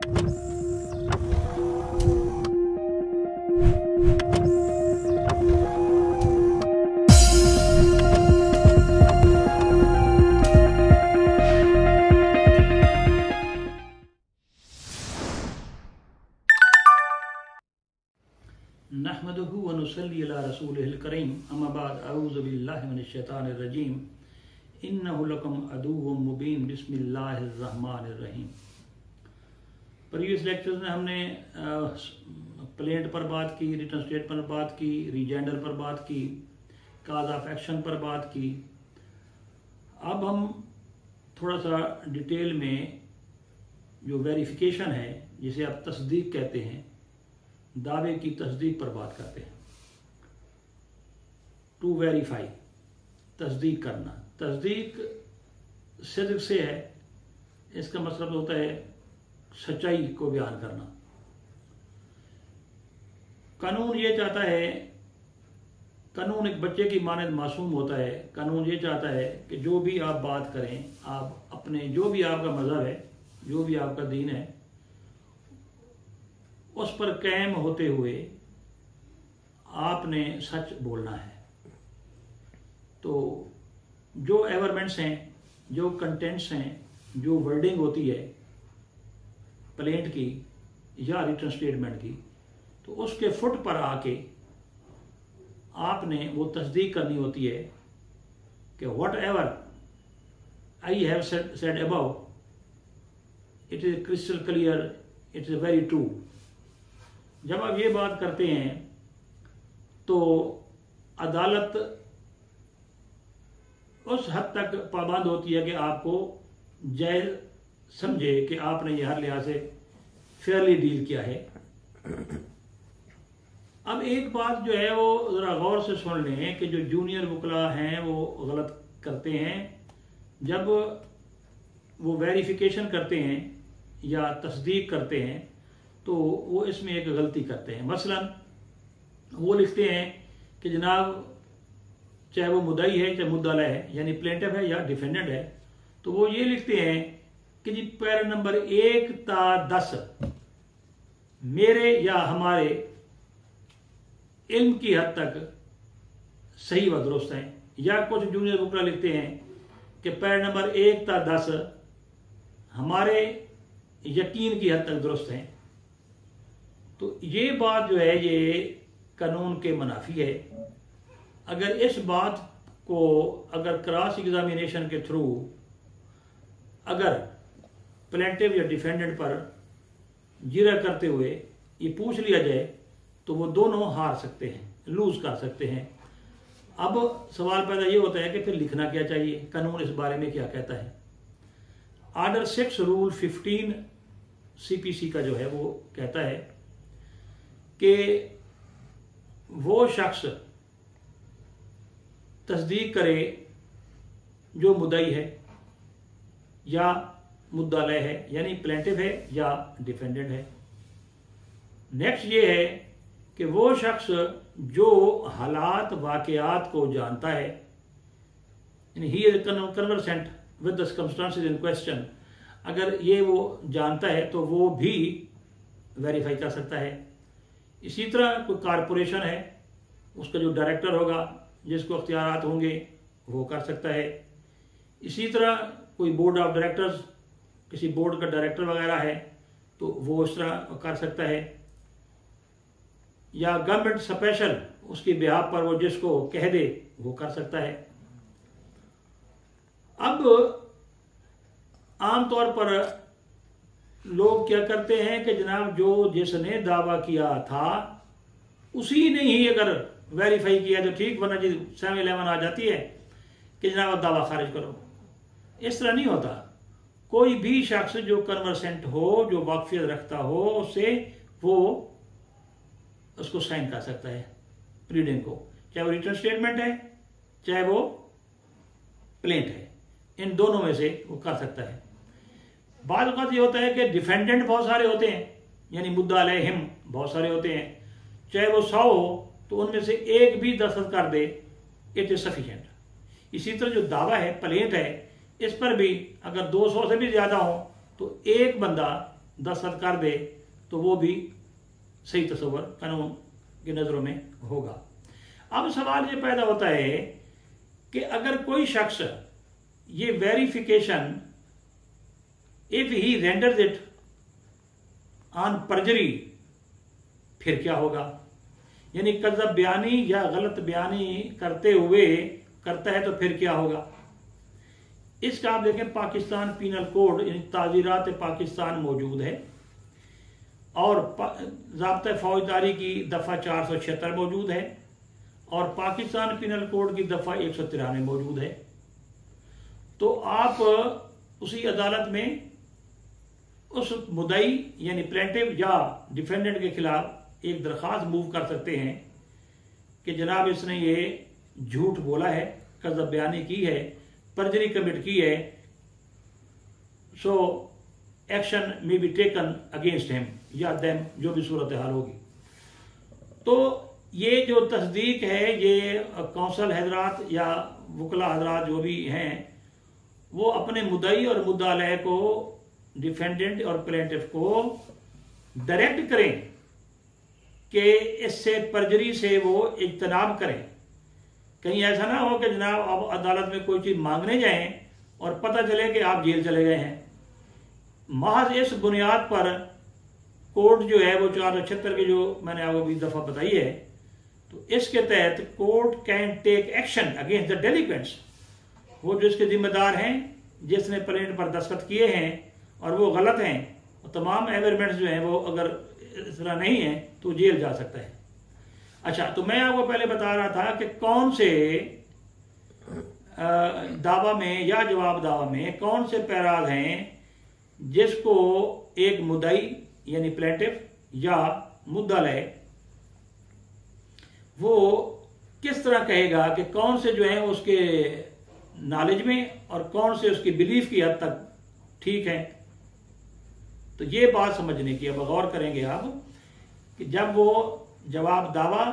नहमदुहु व नुसल्ली अला रसूलिहिल करीम अम्मा बाद अऊज़ु बिल्लाहि मिनश शैतानिर रजीम इन्नहु लकुम अदुव्वुम मुबीन बिस्मिल्लाहिर रहमानिर रहीम। प्रीवियस लेक्चर्स में हमने प्लेंट पर बात की, रिटर्न स्टेट पर बात की, रीजेंडर पर बात की, काज ऑफ एक्शन पर बात की। अब हम थोड़ा सा डिटेल में जो वेरिफिकेशन है, जिसे आप तस्दीक कहते हैं, दावे की तस्दीक पर बात करते हैं। टू वेरीफाई, तस्दीक करना। तस्दीक सिद्क से है, इसका मतलब होता है सच्चाई को बयान करना। कानून ये चाहता है, कानून एक बच्चे की मानद मासूम होता है। कानून ये चाहता है कि जो भी आप बात करें, आप अपने जो भी आपका मजहब है, जो भी आपका दीन है, उस पर कायम होते हुए आपने सच बोलना है। तो जो एवरमेंट्स हैं, जो कंटेंट्स हैं, जो वर्डिंग होती है प्लेंट की या रिटर्न स्टेटमेंट की, तो उसके फुट पर आके आपने वो तस्दीक करनी होती है कि what ever I have said above, it is crystal clear, it is very true. जब आप ये बात करते हैं तो अदालत उस हद तक पाबंद होती है कि आपको जायज समझे कि आपने यह हर लिहाज से फेयरली डील किया है। अब एक बात जो है वो ज़रा गौर से सुन लें कि जो जूनियर वकला हैं वो गलत करते हैं जब वो वेरिफिकेशन करते हैं या तस्दीक करते हैं, तो वो इसमें एक गलती करते हैं। मसलन वो लिखते हैं कि जनाब, चाहे वो मुद्दई है चाहे मुद्दला है, यानी प्लेंटिफ है या डिफेंडेंट है, तो वो ये लिखते हैं कि जी पैरा नंबर 1 ता 10 मेरे या हमारे इल्म की हद तक सही व दुरुस्त हैं। या कुछ जूनियर वकला लिखते हैं कि पैरा नंबर 1 ता 10 हमारे यकीन की हद तक दुरुस्त हैं। तो ये बात जो है ये कानून के मुनाफी है। अगर इस बात को अगर क्रॉस एग्जामिनेशन के थ्रू अगर प्लेंटिव या डिफेंडेंट पर जिरा करते हुए ये पूछ लिया जाए तो वो दोनों हार सकते हैं, लूज कर सकते हैं। अब सवाल पैदा ये होता है कि फिर लिखना क्या चाहिए, कानून इस बारे में क्या कहता है। आर्डर 6 रूल 15 सीपीसी का जो है वो कहता है कि वो शख्स तस्दीक करे जो मुद्दई है या मुद्दालय है, यानी प्लेंटिफ है या डिफेंडेंट है। नेक्स्ट ये है कि वो शख्स जो हालात वाकयात को जानता है, यानी he is conversant with the circumstances in question, अगर ये वो जानता है तो वो भी वेरीफाई कर सकता है। इसी तरह कोई कारपोरेशन है, उसका जो डायरेक्टर होगा, जिसको अख्तियारात होंगे, वो कर सकता है। इसी तरह कोई बोर्ड ऑफ डायरेक्टर्स, किसी बोर्ड का डायरेक्टर वगैरह है, तो वो इस तरह कर सकता है। या गवर्नमेंट स्पेशल उसकी बिहाफ पर वो जिसको कह दे वो कर सकता है। अब आमतौर पर लोग क्या करते हैं कि जनाब जो जिसने दावा किया था उसी ने ही अगर वेरीफाई किया तो ठीक, वरना जी 7-11 आ जाती है कि जनाब दावा खारिज करो। इस तरह नहीं होता। कोई भी शख्स जो कन्वर्सेंट हो, जो वाकफियत रखता हो, उससे वो उसको साइन कर सकता है प्लीडिंग को, चाहे वो रिटर्न स्टेटमेंट है चाहे वो प्लेंट है, इन दोनों में से वो कर सकता है। बाद वक्त ये होता है कि डिफेंडेंट बहुत सारे होते हैं, यानी मुद्दा अलैहिम बहुत सारे होते हैं, चाहे वो 100 हो तो उनमें से एक भी दस्तखत कर दे, इट इज सफिशिएंट। इसी तरह जो दावा है, प्लेंट है, इस पर भी अगर 200 से भी ज्यादा हो तो एक बंदा दस्तखत कर दे तो वो भी सही तस्वर कानून की नज़रों में होगा। अब सवाल ये पैदा होता है कि अगर कोई शख्स ये verification if he renders it on perjury, फिर क्या होगा? यानी कज़ब बयानी या गलत बयानी करते हुए करता है तो फिर क्या होगा? इसका आप देखें पाकिस्तान पीनल कोड यानी ताज़ीरात पाकिस्तान मौजूद है और ज़ाब्ता फौजदारी की दफ़ा 476 मौजूद है और पाकिस्तान पीनल कोड की दफ़ा 193 मौजूद है। तो आप उसी अदालत में उस मुद्दई यानी प्लेंटिव या डिफेंडेंट के खिलाफ एक दरख्वास्त मूव कर सकते हैं कि जनाब इसने ये झूठ बोला है, कज़ब बयानी की है, परजरी कमिट की है, so action may be taken against him या देम, जो भी सूरत हाल होगी। तो ये जो तस्दीक है ये कौंसल हजरात या वकला हजरात जो भी हैं वो अपने मुद्दई और मुद्दालय को, डिफेंडेंट और प्लेंटिफ को डायरेक्ट करें कि इससे परजरी से वो इज्तनाब करें। कहीं ऐसा ना हो कि जनाब अब अदालत में कोई चीज़ मांगने जाएं और पता चले कि आप जेल चले गए हैं। महज इस बुनियाद पर कोर्ट जो है वो 476 की जो मैंने आपको अभी दफ़ा बताई है, तो इसके तहत court can take action against the delinquents. वो जो इसके जिम्मेदार हैं, जिसने प्लेंट पर दस्तखत किए हैं और वो गलत हैं, वो तमाम एविडेंस जो हैं वो अगर इस तरह नहीं है तो जेल जा सकता है। अच्छा, तो मैं आपको पहले बता रहा था कि कौन से दावा में या जवाब दावा में कौन से पैराज हैं जिसको एक मुद्दई यानी प्लेंटिफ या मुद्दालय वो किस तरह कहेगा कि कौन से जो है उसके नॉलेज में और कौन से उसकी बिलीफ की हद तक ठीक है। तो ये बात समझने की अब गौर करेंगे आप कि जब वो जवाब दावा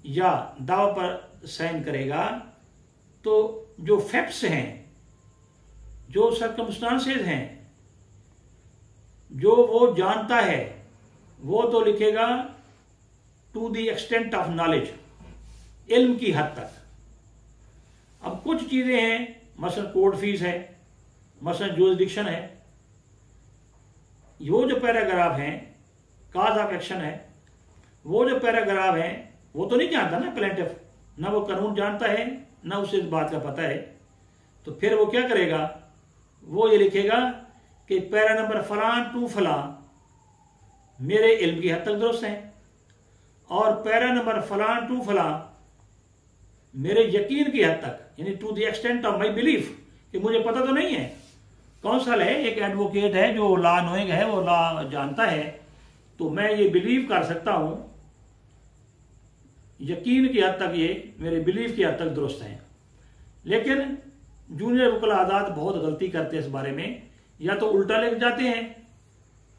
या दावा पर साइन करेगा तो जो फैक्ट्स हैं, जो सर्कमस्टांसेस हैं, जो वो जानता है वो तो लिखेगा to the extent of knowledge, इल्म की हद तक। अब कुछ चीजें हैं, मसलन कोर्ट फीस है, मसलन जुरिसडिक्शन है, वो जो पैराग्राफ हैं, काज ऑफ एक्शन है, वो जो पैराग्राफ हैं वो तो नहीं जानता ना प्लेंटिफ, ना वो कानून जानता है ना उसे इस बात का पता है। तो फिर वो क्या करेगा? वो ये लिखेगा कि पैरा नंबर फलां टू फलां मेरे इल्म की हद तक दुरुस्त है और पैरा नंबर फलां टू फलां मेरे यकीन की हद तक, यानी to the extent of my belief, कि मुझे पता तो नहीं है। कौंसल है, एक एडवोकेट है जो लॉ नोइंग है, वो लॉ जानता है, तो मैं ये बिलीव कर सकता हूं, यकीन की हद तक ये मेरे बिलीफ की हद तक दुरुस्त है। लेकिन जूनियर वकला आजाद बहुत गलती करते हैं इस बारे में, या तो उल्टा लिख जाते हैं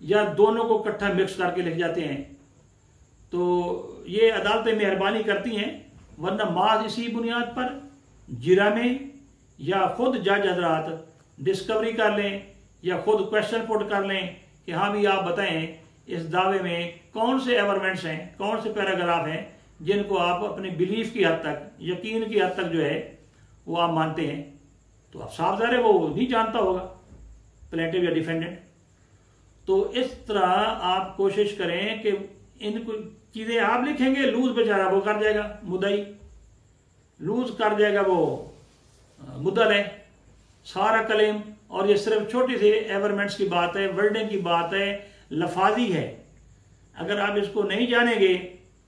या दोनों को इकट्ठा मिक्स करके लिख जाते हैं। तो ये अदालतें मेहरबानी करती हैं, वरना माज इसी बुनियाद पर जिरा में या खुद जज हजरात डिस्कवरी कर लें या खुद क्वेश्चन पुट कर लें कि हाँ भी आप बताएं इस दावे में कौन से एवरमेंट्स हैं, कौन से पैराग्राफ हैं जिनको आप अपने बिलीफ की हद तक, यकीन की हद तक जो है वो आप मानते हैं। तो आप साफ ज़ाहिर है वो नहीं जानता होगा प्लेंटिव या डिफेंडेंट। तो इस तरह आप कोशिश करें कि इन चीज़ें आप लिखेंगे, लूज बेचारा वो कर जाएगा, मुद्दई लूज कर जाएगा, वो मुद्दल है सारा कलेम, और ये सिर्फ छोटी सी एवरमेंट्स की बात है, वर्डिंग की बात है, लफाजी है। अगर आप इसको नहीं जानेंगे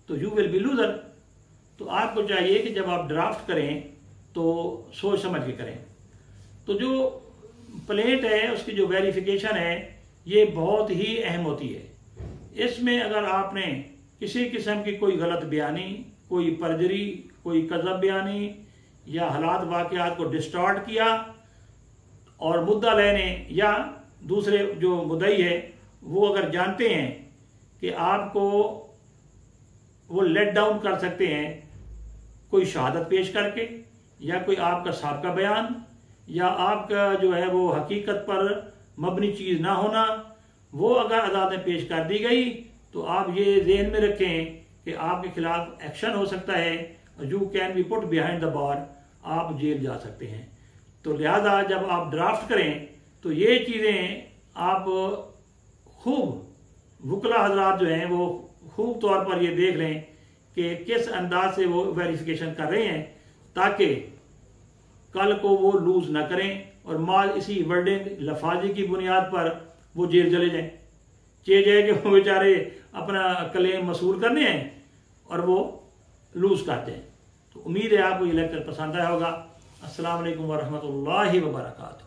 तो यू विल बी लूजर। तो आपको चाहिए कि जब आप ड्राफ्ट करें तो सोच समझ के करें। तो जो प्लेट है उसकी जो वेरिफिकेशन है ये बहुत ही अहम होती है। इसमें अगर आपने किसी किस्म की कोई गलत बयानी, कोई परजरी, कोई कज़ब बयानी या हालात वाक़यात को डिस्टॉर्ट किया और मुद्दा लेने या दूसरे जो मुद्दई है वो अगर जानते हैं कि आपको वो लेट डाउन कर सकते हैं कोई शहादत पेश करके या कोई आपका साबका बयान या आपका जो है वो हकीकत पर मबनी चीज़ ना होना, वो अगर अदालत में पेश कर दी गई तो आप ये जहन में रखें कि आपके खिलाफ एक्शन हो सकता है, you can be put behind the bar, आप जेल जा सकते हैं। तो लिहाजा जब आप ड्राफ्ट करें तो ये चीज़ें आप खूब वकला हजरात जो हैं वो खूब तौर पर ये देख लें कि किस अंदाज से वो वेरिफिकेशन कर रहे हैं, ताकि कल को वो लूज ना करें और माल इसी वर्डिंग लफाजी की बुनियाद पर वो जेल चले जाएं। जाए कि वो बेचारे अपना क्लेम मसूल करने हैं और वो लूज करते हैं। तो उम्मीद है आपको ये लेक्चर पसंद आया होगा। अस्सलाम वालेकुम वरहमतुल्लाहि वबरकातुहू।